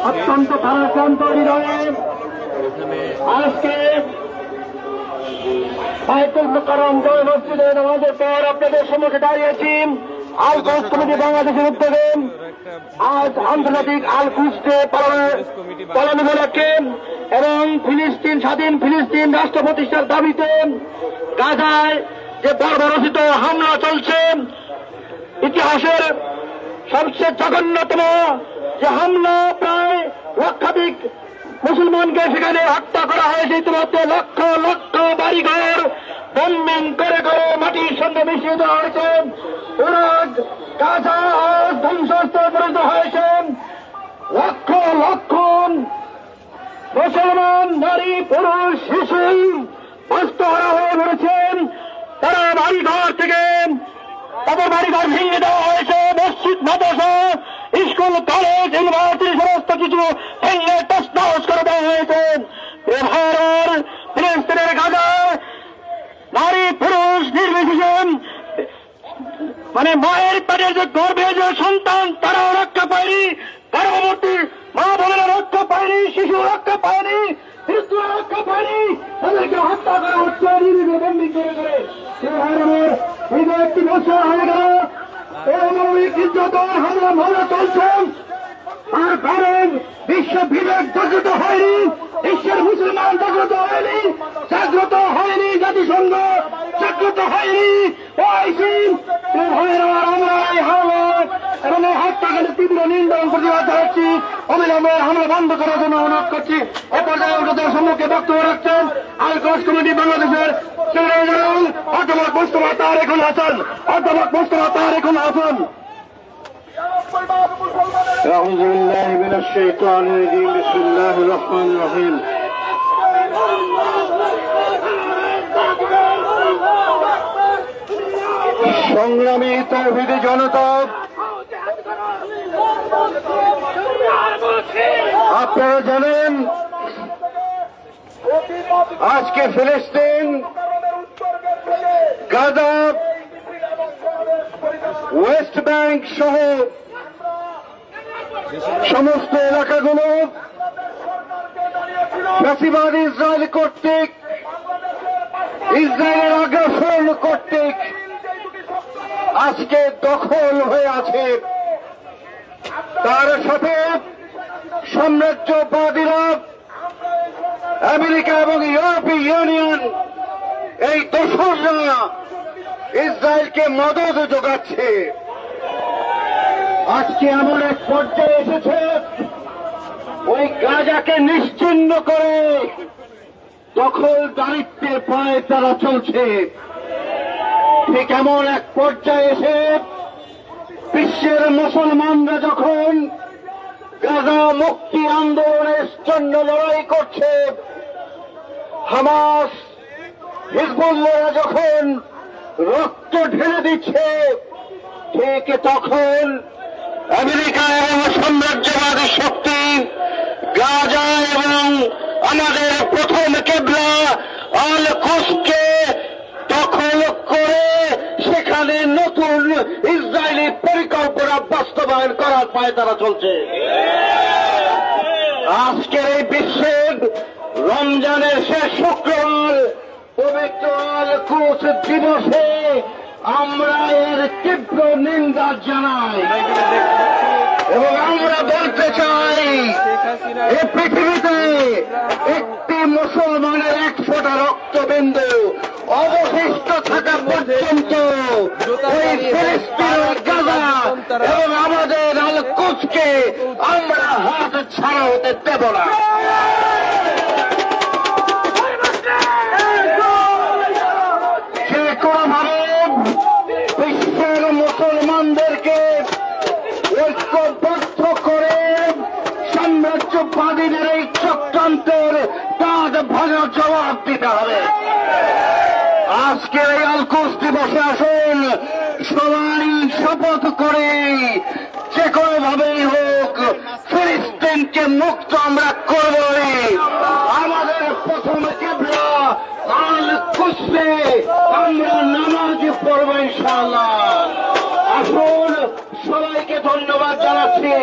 অত্যন্ত ভারাক্রান্ত হৃদয়ে আজকে বায়তুল মুকাররম জামে মসজিদে নামাজের পর আপনাদের সম্মুখে দাঁড়িয়েছি আল কোচ কমিটি বাংলাদেশের উদ্যোগে আজ আন্তর্জাতিক আল কোচ ডে পালন উপলক্ষে এবং ফিলিস্তিন স্বাধীন ফিলিস্তিন রাষ্ট্র প্রতিষ্ঠার দাবিতে গাজায় যে বর্বরচিত হামলা চলছে, ইতিহাসের সবচেয়ে জঘন্যতম যে হামলা, প্রায় লক্ষাধিক মুসলমানকে সেখানে হত্যা করা হয়েছে, ইতিমধ্যে লক্ষ লক্ষ বাড়িঘর বম্বিং করে করে মাটির সঙ্গে মিশিয়ে দেওয়া হয়েছে। পুরো গাজা ধ্বংসস্তূপে পরিণত হয়েছে। লক্ষ লক্ষ মুসলমান নারী পুরুষ শিশু হস্তহারা হয়ে পড়েছেন। তারা বাড়িঘর থেকে তাদের বাড়িঘর ভেঙে দেওয়া হয়েছে। মসজিদ মাদ্রাসা স্কুল কলেজ ইউনিভার্সিটি সমস্ত কিছু ভেঙে তছনছ করে দেওয়া হয়েছে। ফিলিস্তিনের গাজায় নারী পুরুষ নির্বিশেষে মায়ের পেটের যে গর্ভে যে সন্তান তারাও রক্ষা পায়নি, গর্ভবতী মা বোনেরা রক্ষা পায়নি, শিশু রক্ষা পায়নি, বৃদ্ধরা রক্ষা পায়নি, তাদেরকে হত্যা করা হচ্ছে বন্দী করে করে। এই যে একটি বছর হয়ে গেল পারমাণবিক নির্যাতন হামলা চলছে, আর কারণ বিশ্ব বিবেক জাগ্রত হয়নি, বিশ্বের মুসলমান জাগ্রত হয়নি, জাগ্রত হয়নি জাতিসংঘ, জাগ্রত হয়নি ওআইসি। আমরা এই হামলা এবং এই হত্যাকাণ্ডের তীব্র নিন্দা প্রতিবাদ জানাচ্ছি। অবিলম্বে হামলা বন্ধ করার জন্য অনুরোধ করছি। এ পর্যায়ে আমাদের সম্মুখে বক্তব্য রাখছেন আল কোচ কমিটি বাংলাদেশের সেক্রেটারি জেনারেল অধ্যাপক মোস্তফা তারেক হাসান। অধ্যাপক মোস্তফা তারেক হাসান। أعوذ بالله من الشيطان الرجيم بسم الله الرحمن الرحيم সংগ্রামী তৌহিদি জনতা, আপনারা জানেন আজকে ফিলিস্তিন, গাজা, ওয়েস্ট ব্যাংক সহ সমস্ত এলাকাগুলো ফ্যাসিবাদ ইসরায়েল কর্তৃক, ইসরায়েলের আগ্রাসন কর্তৃক আজকে দখল হয়ে আছে। তার সাথে সাম্রাজ্যবাদীরা, আমেরিকা এবং ইউরোপীয় ইউনিয়ন, এই দোসররা ইসরায়েলকে মদদ যোগাচ্ছে। আজকে এমন এক পর্যায়ে এসেছে ওই গাজাকে নিশ্চিহ্ন করে দখলদারিত্বের পায়ে তারা চলছে। ঠিক এমন এক পর্যায়ে এসে বিশ্বের মুসলমানরা যখন গাজা মুক্তি আন্দোলনের জন্য লড়াই করছে, হামাস হিজবুল্লাহরা যখন রক্ত ঢেলে দিচ্ছে, ঠিক তখন আমেরিকা এবং সাম্রাজ্যবাদী শক্তি গাজা এবং আমাদের প্রথম কেবলা আল কুসকে দখল করে সেখানে নতুন ইসরায়েলি পরিকল্পনা বাস্তবায়ন করার পায়ে তারা চলছে। আজকের এই বিশ্বের রমজানের শেষ শুক্রবার পবিত্র আল কুস দিবসে আমরা এর তীব্র নিন্দা জানাই এবং আমরা বলতে চাই, এই পৃথিবীতে একটি মুসলমানের এক ফোঁটা রক্তবিন্দু অবশিষ্ট থাকা পর্যন্ত ওই ফিলিস্তিনের গাজা এবং আমাদের আল কুসকে আমরা হাত ছাড়া হতে দেব না। যে কোনোভাবে বিশ্বের মুসলমানদেরকে ঐক্যবদ্ধ করে সাম্রাজ্যবাদীদের এই চক্রান্তের কাজ ভালো জবাব দিতে হবে। আজকে এই আল কুস দিবসে আসুন সবাই শপথ করে যে কোনোভাবেই হোক ফিলিস্তিনকে মুক্ত আমরা করবই। আমাদের প্রথম কেবলা আল কুসে আমরা নামাজ পড়ব ইনশাআল্লাহ। আসুন সবাইকে সবাইকে ধন্যবাদ জানাচ্ছি।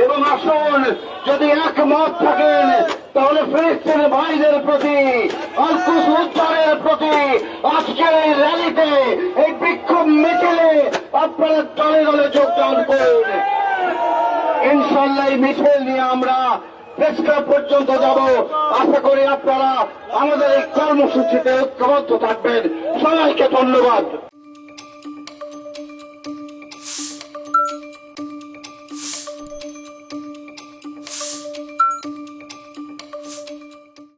এবং আসুন, যদি একমত থাকেন তাহলে ফিলিস্তিন ভাইদের প্রতি, আল কুদস উদ্ধারের প্রতি আজকের এই র্যালিতে, এই বিক্ষোভ মিছিলে আপনারা দলে দলে যোগদান করুন। ইনশাল্লাহ এই মিছিল নিয়ে আমরা প্রেস ক্লাব পর্যন্ত যাব। আশা করি আপনারা আমাদের এই কর্মসূচিতে ঐক্যবদ্ধ থাকবেন। সবাইকে ধন্যবাদ।